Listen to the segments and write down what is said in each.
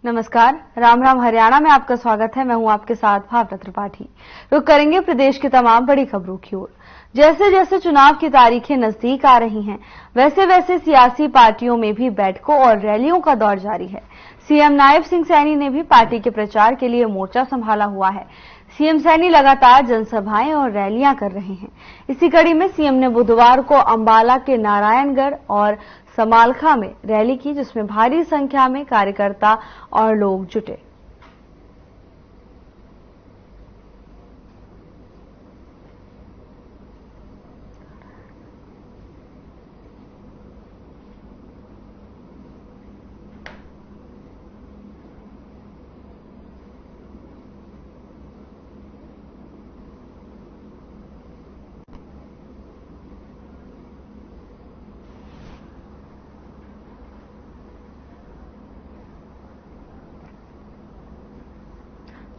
नमस्कार, राम राम हरियाणा में आपका स्वागत है। मैं हूं आपके साथ भावना त्रिपाठी। रुक करेंगे प्रदेश की तमाम बड़ी खबरों की ओर। जैसे जैसे चुनाव की तारीखें नजदीक आ रही हैं, वैसे वैसे सियासी पार्टियों में भी बैठकों और रैलियों का दौर जारी है। सीएम नायब सिंह सैनी ने भी पार्टी के प्रचार के लिए मोर्चा संभाला हुआ है। सीएम सैनी लगातार जनसभाएं और रैलियां कर रहे हैं। इसी कड़ी में सीएम ने बुधवार को अंबाला के नारायणगढ़ और समालखा में रैली की, जिसमें भारी संख्या में कार्यकर्ता और लोग जुटे।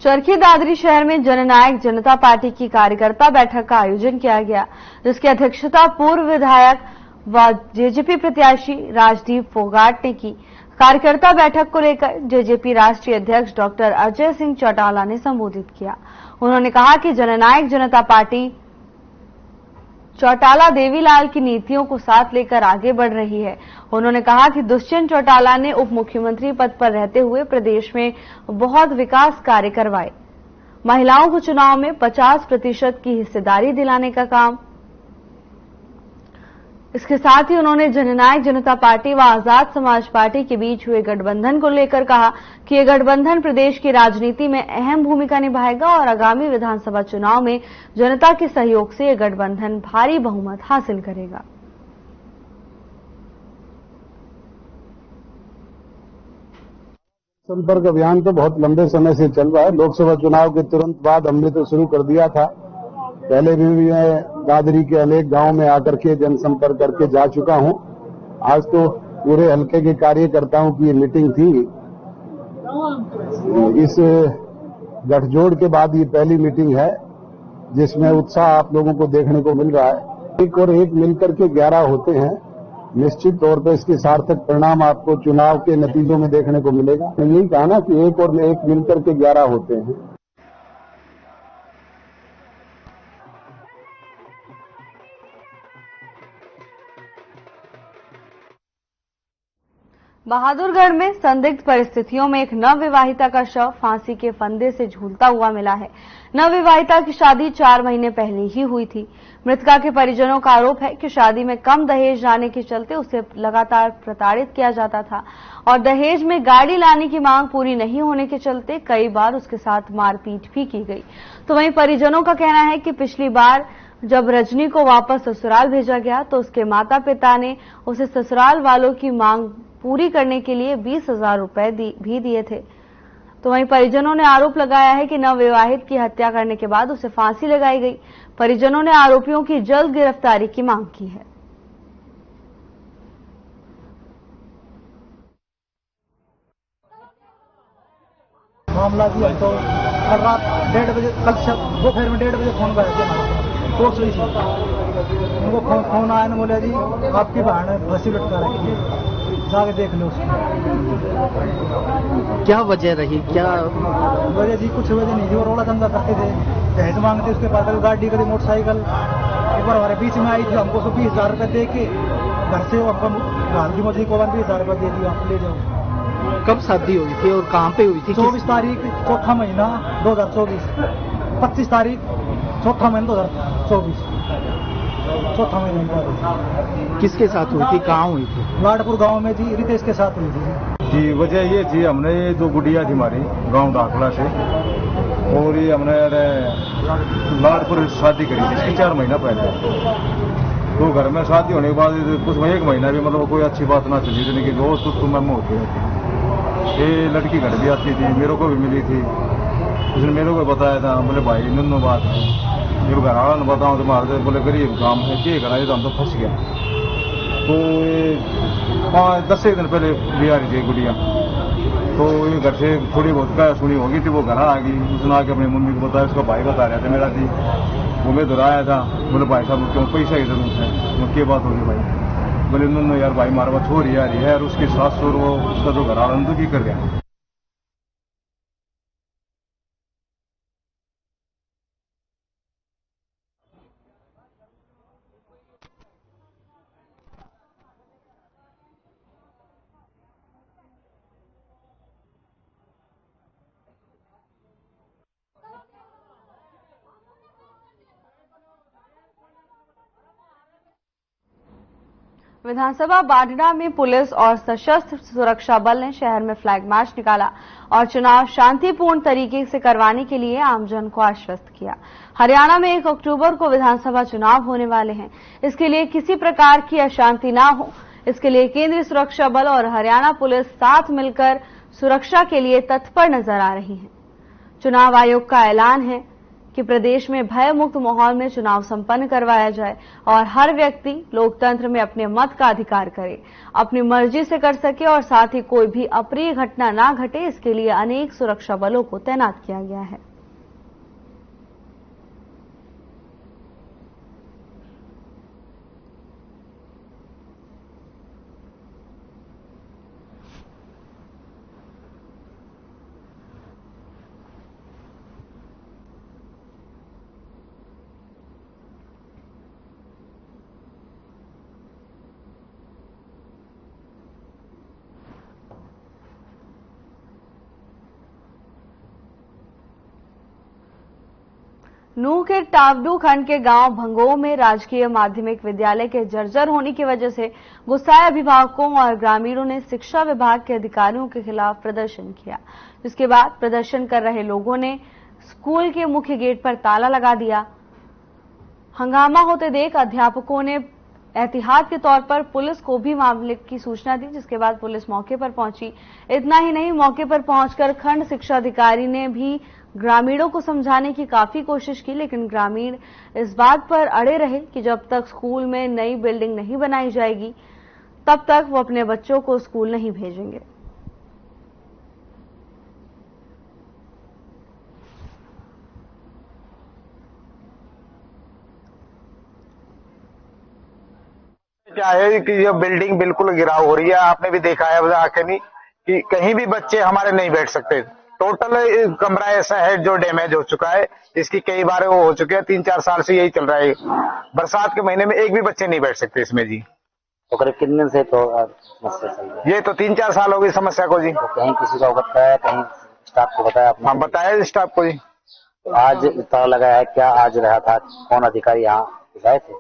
चरखी दादरी शहर में जननायक जनता पार्टी की कार्यकर्ता बैठक का आयोजन किया गया, जिसकी अध्यक्षता पूर्व विधायक व जेजेपी प्रत्याशी राजदीप फोगाट ने की। कार्यकर्ता बैठक को लेकर जेजेपी राष्ट्रीय अध्यक्ष डॉक्टर अजय सिंह चौटाला ने संबोधित किया। उन्होंने कहा कि जननायक जनता पार्टी चौटाला देवीलाल की नीतियों को साथ लेकर आगे बढ़ रही है। उन्होंने कहा कि दुष्यंत चौटाला ने उप मुख्यमंत्री पद पर रहते हुए प्रदेश में बहुत विकास कार्य करवाए। महिलाओं को चुनाव में 50% की हिस्सेदारी दिलाने का काम। इसके साथ ही उन्होंने जननायक जनता पार्टी व आजाद समाज पार्टी के बीच हुए गठबंधन को लेकर कहा कि यह गठबंधन प्रदेश की राजनीति में अहम भूमिका निभाएगा और आगामी विधानसभा चुनाव में जनता के सहयोग से यह गठबंधन भारी बहुमत हासिल करेगा। संपर्क अभियान तो बहुत लंबे समय से चल रहा है। लोकसभा चुनाव के तुरंत बाद हमने तो शुरू कर दिया था। पहले भी मैं दादरी के अनेक गांव में आकर के जनसंपर्क करके जा चुका हूं। आज तो पूरे हल्के के कार्यकर्ताओं की मीटिंग थी। इस गठजोड़ के बाद ये पहली मीटिंग है जिसमें उत्साह आप लोगों को देखने को मिल रहा है। एक और एक मिलकर के 11 होते हैं। निश्चित तौर पर इसके सार्थक परिणाम आपको चुनाव के नतीजों में देखने को मिलेगा। मैंने यही कहा ना कि एक और एक मिलकर के 11 होते हैं। बहादुरगढ़ में संदिग्ध परिस्थितियों में एक नवविवाहिता का शव फांसी के फंदे से झूलता हुआ मिला है। नवविवाहिता की शादी 4 महीने पहले ही हुई थी। मृतका के परिजनों का आरोप है कि शादी में कम दहेज लाने के चलते उसे लगातार प्रताड़ित किया जाता था और दहेज में गाड़ी लाने की मांग पूरी नहीं होने के चलते कई बार उसके साथ मारपीट भी की गई। तो वहीं परिजनों का कहना है कि पिछली बार जब रजनी को वापस ससुराल भेजा गया तो उसके माता पिता ने उसे ससुराल वालों की मांग पूरी करने के लिए 20,000 रुपए भी दिए थे। तो वहीं परिजनों ने आरोप लगाया है कि नवविवाहित की हत्या करने के बाद उसे फांसी लगाई गई। परिजनों ने आरोपियों की जल्द गिरफ्तारी की मांग की है। मामला जी हम तो कल रात 1:30 बजे दोपहर में 1:30 बजे फोन कर उनको फोन आया ना, बोले जी आपकी बहन है फांसी लटका रखी है, जाके देख लो उसको। क्या वजह रही? क्या वजह जी? कुछ वजह नहीं थी। वो रोड़ा धंधा करते थे, दहेज मांगते, उसके पास गाड़ी करी, मोटरसाइकिल। एक बार हमारे बीच में आई थी, हमको 20,000 रुपये दे के घर से हमको घर की मर्जी को 20,000 रुपये दे दिया, ले जाओ। कब शादी हुई थी और कहाँ पे हुई थी? 24 तारीख चौथा महीना 2024, 25 तारीख चौथा महीना 2024, चौथा महीना। किसके साथ हुई थी? कहाँ हुई थी? लाडपुर गांव में जी, रितेश के साथ हुई थी जी। वजह ये थी, हमने ये 2 गुड़िया थी हमारी गांव दाखला से, और ये हमने लाडपुर शादी करी थी इसकी 4 महीना पहले। तो घर में शादी होने के बाद कुछ 1 महीना भी मतलब कोई अच्छी बात ना चली, यानी कि रोज तो मैं होती रहती। ये लड़की घर भी आती थी, मेरे को भी मिली थी। उसने मेरे को बताया था, बोले भाई नुन्नो बात है, जब घर वाला ने बताऊँ तो मारते, बोले गरीब काम है, क्या कराए, तो हम तो फंस गया। तो ये 5-10 दिन पहले भी आ रही थी गुड़िया, तो ये घर से थोड़ी बहुत क्या सुनी होगी थी। वो घर आ गई, उसने आके अपनी मम्मी को बताया, उसका भाई बता रहा था मेरा थी, वो मैं दोहराया था। बोले भाई साहब क्यों, पैसा की जरूरत है। वो क्या बात होगी भाई? बोले नो यार भाई, मारवा छोड़ यार है, और उसकी सास और वो उसका जो घर आ रहा है, तो की कर गया। विधानसभा बाडड़ा में पुलिस और सशस्त्र सुरक्षा बल ने शहर में फ्लैग मार्च निकाला और चुनाव शांतिपूर्ण तरीके से करवाने के लिए आमजन को आश्वस्त किया। हरियाणा में 1 अक्टूबर को विधानसभा चुनाव होने वाले हैं। इसके लिए किसी प्रकार की अशांति ना हो, इसके लिए केंद्रीय सुरक्षा बल और हरियाणा पुलिस साथ मिलकर सुरक्षा के लिए तत्पर नजर आ रही है। चुनाव आयोग का ऐलान है कि प्रदेश में भय मुक्त माहौल में चुनाव संपन्न करवाया जाए और हर व्यक्ति लोकतंत्र में अपने मत का अधिकार करे, अपनी मर्जी से कर सके और साथ ही कोई भी अप्रिय घटना ना घटे, इसके लिए अनेक सुरक्षा बलों को तैनात किया गया है। नूह के टावडू खंड के गांव भंगो में राजकीय माध्यमिक विद्यालय के जर्जर होने की वजह से गुस्साए अभिभावकों और ग्रामीणों ने शिक्षा विभाग के अधिकारियों के खिलाफ प्रदर्शन किया, जिसके बाद प्रदर्शन कर रहे लोगों ने स्कूल के मुख्य गेट पर ताला लगा दिया। हंगामा होते देख अध्यापकों ने एहतियात के तौर पर पुलिस को भी मामले की सूचना दी, जिसके बाद पुलिस मौके पर पहुंची। इतना ही नहीं, मौके पर पहुंचकर खंड शिक्षा अधिकारी ने भी ग्रामीणों को समझाने की काफी कोशिश की, लेकिन ग्रामीण इस बात पर अड़े रहे कि जब तक स्कूल में नई बिल्डिंग नहीं बनाई जाएगी तब तक वो अपने बच्चों को स्कूल नहीं भेजेंगे। क्या है कि ये बिल्डिंग बिल्कुल गिराव हो रही है। आपने भी देखा है आके नहीं कि कहीं भी बच्चे हमारे नहीं बैठ सकते। टोटल कमरा ऐसा है जो डैमेज हो चुका है। इसकी कई बार वो हो चुके हैं। 3-4 साल से यही चल रहा है। बरसात के महीने में एक भी बच्चे नहीं बैठ सकते इसमें जी। तो करीब कितने दिन से तो समस्या चल रही है? ये तो 3-4 साल हो गई समस्या को जी। तो कहीं किसी को बताया, कहीं स्टाफ को बताया आपने? हाँ, बताया स्टाफ को जी। तो आज ताला लगाया है, क्या आज रहा था? कौन अधिकारी यहाँ गए थे?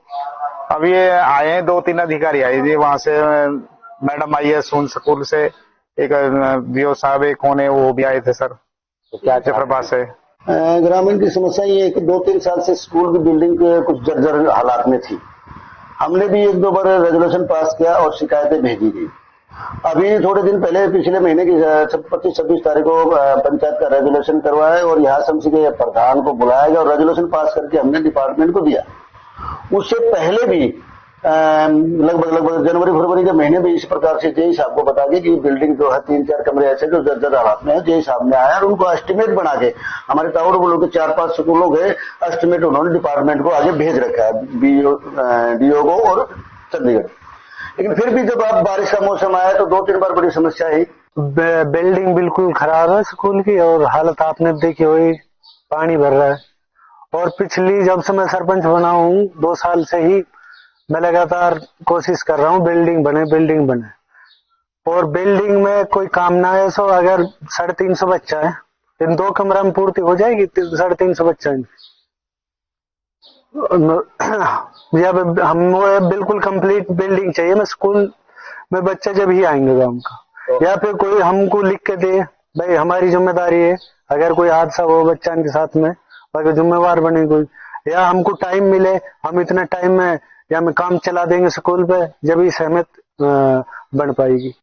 अब ये आए हैं 2-3 अधिकारी आए जी। वहां से मैडम आई है सोन स्कूल से, एक बीओ साहब एक कौन है वो भी आए थे सर। तो क्या जफराबाद से ग्रामीण की समस्या ये है कि 2-3 साल से स्कूल की बिल्डिंग के कुछ जर्जर हालात में थी। हमने भी 1-2 बार रेजोल्यूशन पास किया और शिकायतें भेजी गई। अभी थोड़े दिन पहले पिछले महीने की 25-26 तारीख को पंचायत का रेजोल्यूशन करवाया और यहाँ समझ के प्रधान को बुलाया गया और रेजोल्यूशन पास करके हमने डिपार्टमेंट को दिया। उससे पहले भी लगभग जनवरी-फरवरी के महीने में इस प्रकार से जय साहब को बता के कि बिल्डिंग जो है 3-4 कमरे ऐसे जो जर्जर हालात में है, जय साहब ने आया और उनको एस्टिमेट बना के हमारे टावर बोलो के 4-5 स्कूलों के एस्टिमेट उन्होंने डिपार्टमेंट को आगे भेज रखा है, डीओ को और चंडीगढ़। लेकिन फिर भी जब आप बारिश का मौसम आया तो 2-3 बार बड़ी समस्या आई। बिल्डिंग बिल्कुल खराब है स्कूल की और हालत आपने देखी हुई, पानी भर रहा है। और पिछली जब से मैं सरपंच बना हूँ 2 साल से ही मैं लगातार कोशिश कर रहा हूँ बिल्डिंग बने। और बिल्डिंग में कोई काम ना है। सो अगर 350 बच्चा है, इन 2 कमरा में पूर्ति हो जाएगी 350 बच्चा है। जब हम बिल्कुल कंप्लीट बिल्डिंग चाहिए। मैं स्कूल में बच्चे जब ही आएंगे गाँव का, या फिर कोई हमको लिख के दे भाई हमारी जिम्मेदारी है, अगर कोई हादसा हो बच्चा के साथ में अगर जिम्मेवार बने कोई, या हमको टाइम मिले, हम इतने टाइम में या हम काम चला देंगे स्कूल पे, जब ही सहमत बन पाएगी।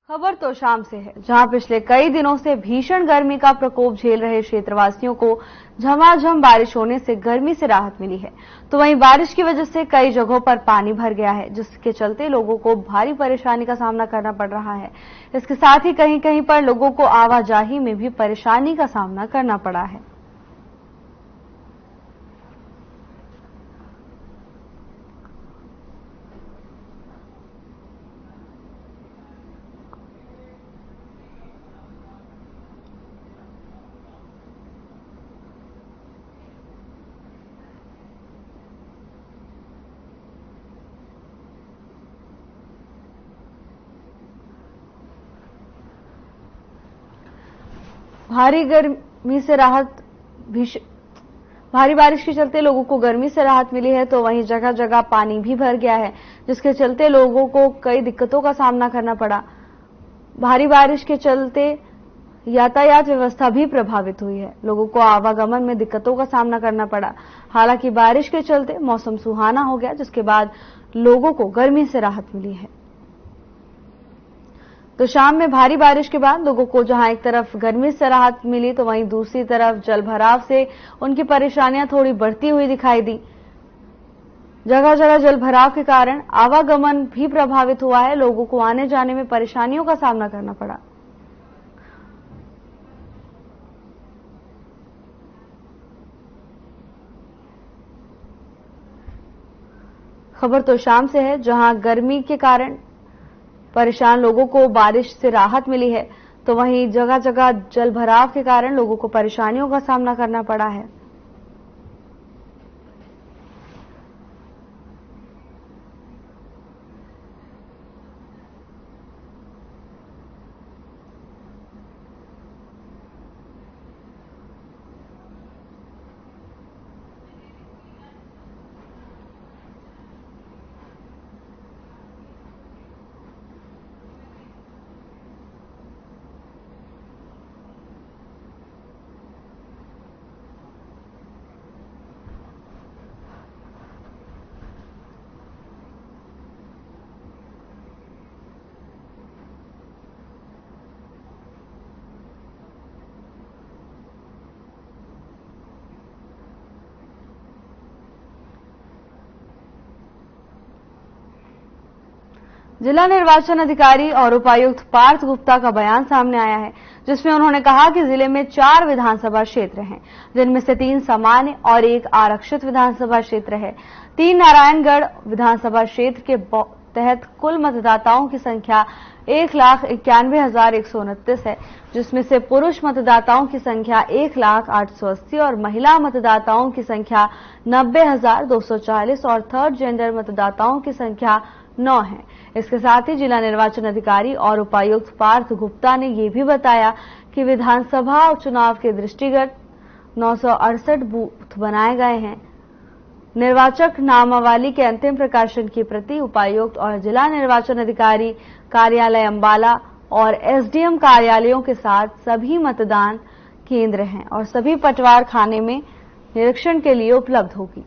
खबर तो शाम से है, जहां पिछले कई दिनों से भीषण गर्मी का प्रकोप झेल रहे क्षेत्रवासियों को झमाझम बारिश होने से गर्मी से राहत मिली है। तो वहीं बारिश की वजह से कई जगहों पर पानी भर गया है, जिसके चलते लोगों को भारी परेशानी का सामना करना पड़ रहा है। इसके साथ ही कहीं कहीं पर लोगों को आवाजाही में भी परेशानी का सामना करना पड़ा है। भारी बारिश के चलते लोगों को गर्मी से राहत मिली है, तो वहीं जगह जगह पानी भी भर गया है, जिसके चलते लोगों को कई दिक्कतों का सामना करना पड़ा। भारी बारिश के चलते यातायात व्यवस्था भी प्रभावित हुई है, लोगों को आवागमन में दिक्कतों का सामना करना पड़ा। हालांकि बारिश के चलते मौसम सुहाना हो गया, जिसके बाद लोगों को गर्मी से राहत मिली है। तो शाम में भारी बारिश के बाद लोगों को जहां एक तरफ गर्मी से राहत मिली, तो वहीं दूसरी तरफ जलभराव से उनकी परेशानियां थोड़ी बढ़ती हुई दिखाई दी। जगह जगह जलभराव के कारण आवागमन भी प्रभावित हुआ है, लोगों को आने जाने में परेशानियों का सामना करना पड़ा। खबर तो शाम से है, जहां गर्मी के कारण परेशान लोगों को बारिश से राहत मिली है, तो वहीं जगह जगह जलभराव के कारण लोगों को परेशानियों का सामना करना पड़ा है। जिला निर्वाचन अधिकारी और उपायुक्त पार्थ गुप्ता का बयान सामने आया है, जिसमें उन्होंने कहा कि जिले में 4 विधानसभा क्षेत्र हैं, जिनमें से 3 सामान्य और 1 आरक्षित विधानसभा क्षेत्र है। 3 नारायणगढ़ विधानसभा क्षेत्र के तहत कुल मतदाताओं की संख्या 1,91,129 है, जिसमें से पुरुष मतदाताओं की संख्या 1,08,80 और महिला मतदाताओं की संख्या 90,240 और थर्ड जेंडर मतदाताओं की संख्या 9 है। इसके साथ ही जिला निर्वाचन अधिकारी और उपायुक्त पार्थ गुप्ता ने यह भी बताया कि विधानसभा चुनाव के दृष्टिगत 968 बूथ बनाए गए हैं। निर्वाचक नामावली के अंतिम प्रकाशन की प्रति उपायुक्त और जिला निर्वाचन अधिकारी कार्यालय अंबाला और एसडीएम कार्यालयों के साथ सभी मतदान केंद्र हैं और सभी पटवार खाने में निरीक्षण के लिए उपलब्ध होगी।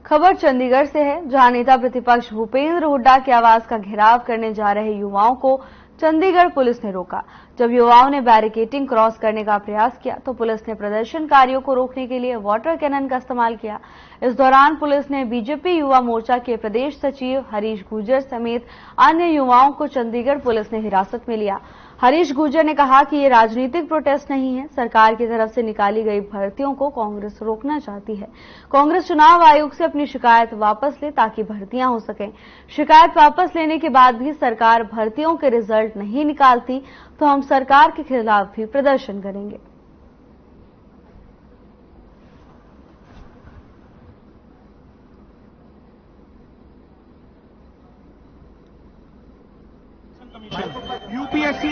खबर चंडीगढ़ से है, जहां नेता प्रतिपक्ष भूपेंद्र हुड्डा के आवास का घेराव करने जा रहे युवाओं को चंडीगढ़ पुलिस ने रोका। जब युवाओं ने बैरिकेडिंग क्रॉस करने का प्रयास किया तो पुलिस ने प्रदर्शनकारियों को रोकने के लिए वाटर कैनन का इस्तेमाल किया। इस दौरान पुलिस ने बीजेपी युवा मोर्चा के प्रदेश सचिव हरीश गुर्जर समेत अन्य युवाओं को चंडीगढ़ पुलिस ने हिरासत में लिया। हरीश गुर्जर ने कहा कि ये राजनीतिक प्रोटेस्ट नहीं है, सरकार की तरफ से निकाली गई भर्तियों को कांग्रेस रोकना चाहती है। कांग्रेस चुनाव आयोग से अपनी शिकायत वापस ले ताकि भर्तियां हो सकें। शिकायत वापस लेने के बाद भी सरकार भर्तियों के रिजल्ट नहीं निकालती तो हम सरकार के खिलाफ भी प्रदर्शन करेंगे। यूपीएससी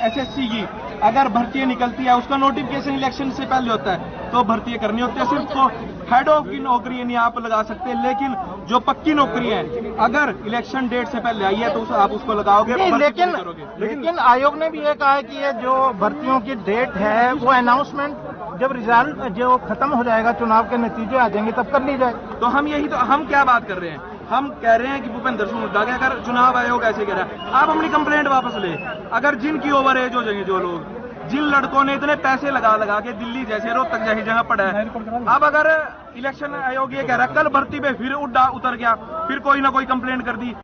एसएससी की अगर भर्तियां निकलती है, उसका नोटिफिकेशन इलेक्शन से पहले होता है, तो भर्तियां करनी होती है। सिर्फ तो हेड ऑफ की नौकरी नहीं आप लगा सकते, लेकिन जो पक्की नौकरी है अगर इलेक्शन डेट से पहले आई है तो आप उसको लगाओगे। लेकिन आयोग ने भी ये कहा है कि ये जो भर्तियों की डेट है वो अनाउंसमेंट जब रिजल्ट जो खत्म हो जाएगा, चुनाव के नतीजे आ जाएंगे तब कर ली जाए। तो हम क्या बात कर रहे हैं, हम कह रहे हैं कि भूपेंद्र सिंह हुड्डा के अगर चुनाव आयोग ऐसे कह रहा है, आप अपनी कंप्लेंट वापस ले। अगर जिनकी ओवर एज हो जाएंगे जो लोग जिन लड़कों ने इतने पैसे लगा लगा के दिल्ली जैसे रोहतक जैसी जगह पड़ा है, अब अगर इलेक्शन आयोग ये कह रहा है कल भर्ती पे फिर उतर गया, फिर कोई ना कोई कंप्लेंट कर दी।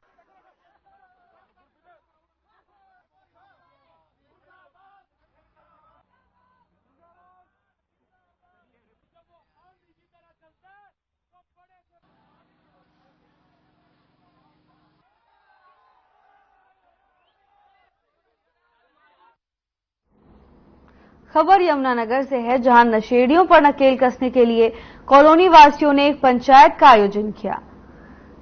खबर यमुनानगर से है, जहां नशेड़ियों पर नकेल कसने के लिए कॉलोनी वासियों ने एक पंचायत का आयोजन किया।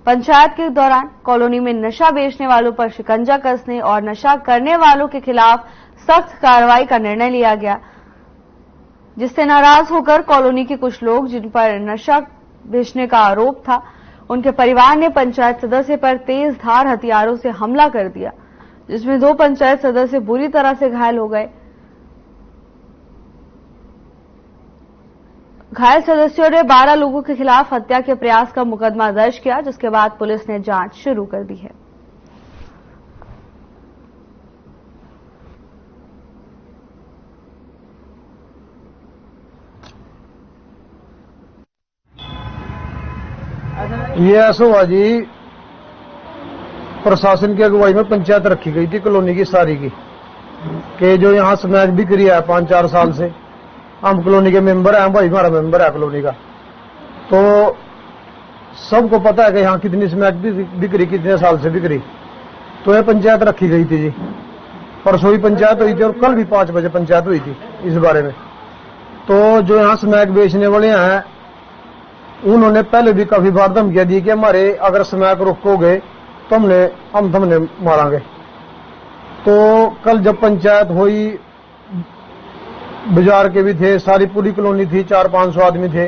पंचायत के दौरान कॉलोनी में नशा बेचने वालों पर शिकंजा कसने और नशा करने वालों के खिलाफ सख्त कार्रवाई का निर्णय लिया गया, जिससे नाराज होकर कॉलोनी के कुछ लोग, जिन पर नशा बेचने का आरोप था, उनके परिवार ने पंचायत सदस्य पर तेज धार हथियारों से हमला कर दिया, जिसमें 2 पंचायत सदस्य बुरी तरह से घायल हो गए। घायल सदस्यों ने 12 लोगों के खिलाफ हत्या के प्रयास का मुकदमा दर्ज किया, जिसके बाद पुलिस ने जांच शुरू कर दी है। ये ऐसा हुआ जी, प्रशासन की अगुवाई में पंचायत रखी गई थी कॉलोनी की सारी की, कि जो यहाँ स्मैक बिक्री है 5-4 साल से, हम कॉलोनी के मेंबर हैं, भाई हमारा मेंबर है कॉलोनी का, तो सबको पता है कि यहाँ कितनी स्मैक बिक्री, कितने साल से बिक्री। तो ये पंचायत रखी गई थी जी, परसों ही पंचायत हुई थी और कल भी 5 बजे पंचायत हुई थी इस बारे में। तो जो यहाँ स्मैक बेचने वाले हैं, उन्होंने पहले भी काफी बार धमकियां दी कि हमारे अगर स्मैक रोकोगे तो हम तुमने मारांगे। तो कल जब पंचायत हुई, बाजार के भी थे, सारी पूरी कॉलोनी थी, 400-500 आदमी थे।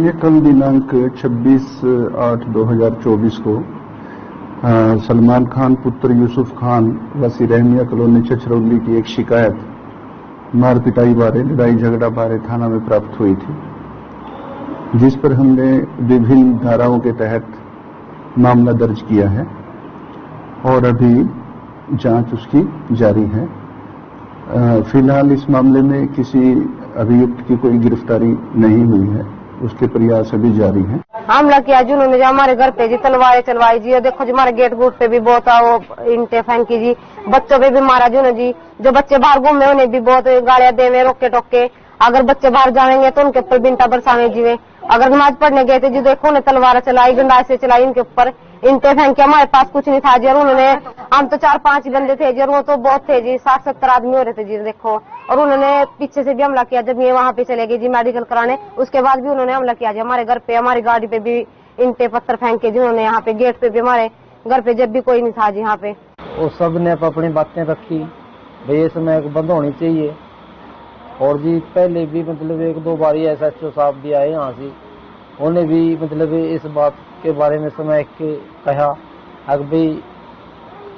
ये कल दिनांक 26/8/2024 को सलमान खान पुत्र यूसुफ खान वासी रहमिया कॉलोनी छछरौली की एक शिकायत मार पिटाई बारे, लड़ाई झगड़ा बारे थाना में प्राप्त हुई थी, जिस पर हमने विभिन्न धाराओं के तहत मामला दर्ज किया है और अभी जांच उसकी जारी है। फिलहाल इस मामले में किसी अभियुक्त की कोई गिरफ्तारी नहीं हुई है, उसके प्रयास अभी जारी हैं। हमला किया जिन्होंने, जो हमारे घर पे जी तलवारें चलवाई जी, देखो जी हमारे गेट गुट पे भी बहुत वो इंटे फेंकी जी, बच्चों पे भी मारा जिन्होंने जी, जो बच्चे बाहर घूमे उन्हें भी बहुत गालियां देवे, रोके टोके। अगर बच्चे बाहर जाएंगे तो उनके ऊपर बिंटा बरसावे जीवे। अगर नमाज पढ़ने गए थे जी, देखो उन्हें तलवार चलाई, गंडासे चलाई, इनके ऊपर इंटे फेंके। हमारे पास कुछ नहीं था जी, और उन्होंने, हम तो 4-5 बंदे थे जी, और वो तो बहुत थे जी, 60-70 आदमी हो रहे थे जी, देखो। और उन्होंने पीछे से भी हमला किया, जब ये वहां पे चले गए जी मेडिकल कराने, उसके बाद भी उन्होंने हमला किया जी हमारे घर पे, हमारी गाड़ी पे भी इंटे पत्थर फेंके जी उन्होंने, यहाँ पे गेट पे भी, हमारे घर पे जब भी कोई नहीं था जी यहाँ पे। वो सब ने अपनी बातें रखी, भाई ये समय बंद होनी चाहिए। और जी पहले भी मतलब 1-2 बार SHO साहब भी आए यहाँ से, उन्हें भी मतलब इस बात के बारे में समय के कहा, अब भाई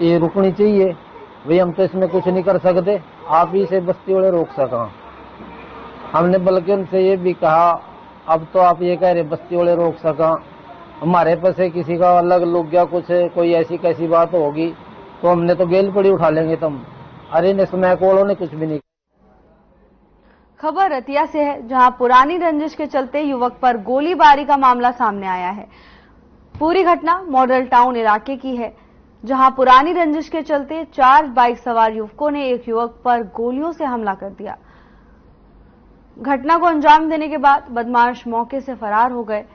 ये रुकनी चाहिए, भाई हम तो इसमें कुछ नहीं कर सकते, आप ही से बस्ती वाले रोक सका। हमने बल्कि उनसे ये भी कहा, अब तो आप ये कह रहे बस्ती वाले रोक सका, हमारे पास से किसी का अलग लग गया कुछ, कोई ऐसी कैसी बात होगी तो हमने तो गेल पड़ी उठा लेंगे तुम। अरे ने स्मैक वालों ने कुछ भी नहीं। खबर रतिया से है, जहां पुरानी रंजिश के चलते युवक पर गोलीबारी का मामला सामने आया है। पूरी घटना मॉडल टाउन इलाके की है, जहां पुरानी रंजिश के चलते 4 बाइक सवार युवकों ने एक युवक पर गोलियों से हमला कर दिया। घटना को अंजाम देने के बाद बदमाश मौके से फरार हो गए,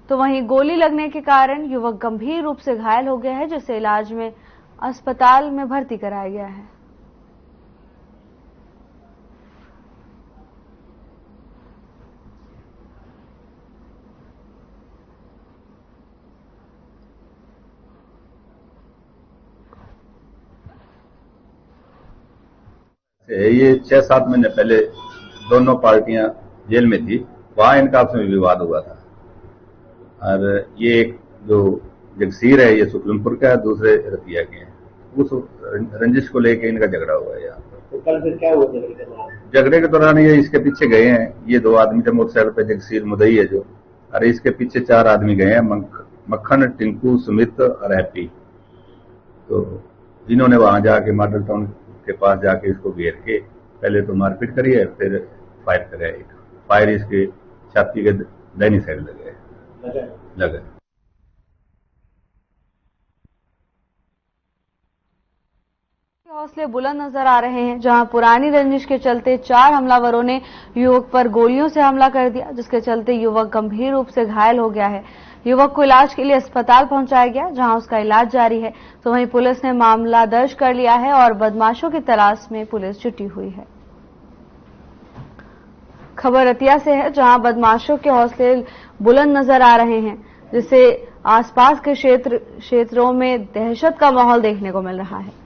तो वहीं गोली लगने के कारण युवक गंभीर रूप से घायल हो गया है, जिसे इलाज में अस्पताल में भर्ती कराया गया है। ये 6-7 महीने पहले दोनों पार्टियां जेल में थी, वहां इनका आपस में विवाद हुआ था। और ये एक जो जगसीर है, ये सुखलमपुर का है, दूसरे रतिया के हैं। उस रंजिश को लेके इनका झगड़ा हुआ है यहाँ पर। तो कल फिर क्या हुआ झगड़े के दौरान ये इसके पीछे गए हैं, ये 2 आदमी थे मोटरसाइकिल पे, जगसीर मुदई है जो, अरे इसके पीछे 4 आदमी गए हैं, मक्खन, टिंकू, सुमित और हैप्पी। तो इन्होंने वहां जाके मॉडल टाउन के पास जाके इसको घेर के पहले तो मारपीट करी है, फिर फायर करे। एक फायर इसके छाती के दाहिनी साइड लगे। हौसले बुलंद नजर आ रहे हैं, जहां पुरानी रंजिश के चलते 4 हमलावरों ने युवक पर गोलियों से हमला कर दिया, जिसके चलते युवक गंभीर रूप से घायल हो गया है। युवक को इलाज के लिए अस्पताल पहुंचाया गया, जहां उसका इलाज जारी है। तो वहीं पुलिस ने मामला दर्ज कर लिया है और बदमाशों की तलाश में पुलिस जुटी हुई है। खबर रतिया से है, जहां बदमाशों के हौसले बुलंद नजर आ रहे हैं, जिससे आसपास के क्षेत्रों में दहशत का माहौल देखने को मिल रहा है।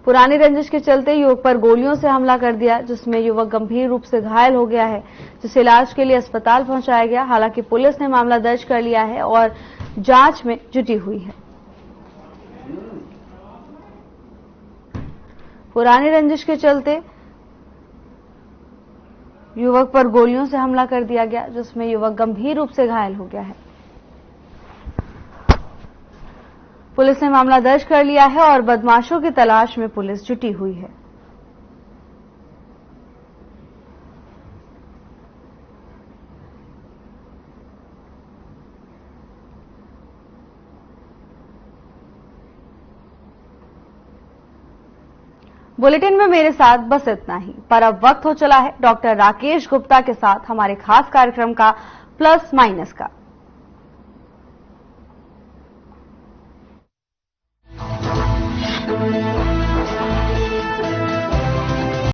पुरानी रंजिश के चलते युवक पर गोलियों से हमला कर दिया, जिसमें युवक गंभीर रूप से घायल हो गया है, जिसे इलाज के लिए अस्पताल पहुंचाया गया। हालांकि पुलिस ने मामला दर्ज कर लिया है और जांच में जुटी हुई है। पुरानी रंजिश के चलते युवक पर गोलियों से हमला कर दिया गया, जिसमें युवक गंभीर रूप से घायल हो गया है। पुलिस ने मामला दर्ज कर लिया है और बदमाशों की तलाश में पुलिस जुटी हुई है। बुलेटिन में मेरे साथ बस इतना ही, पर अब वक्त हो चला है डॉक्टर राकेश गुप्ता के साथ हमारे खास कार्यक्रम का प्लस माइनस का।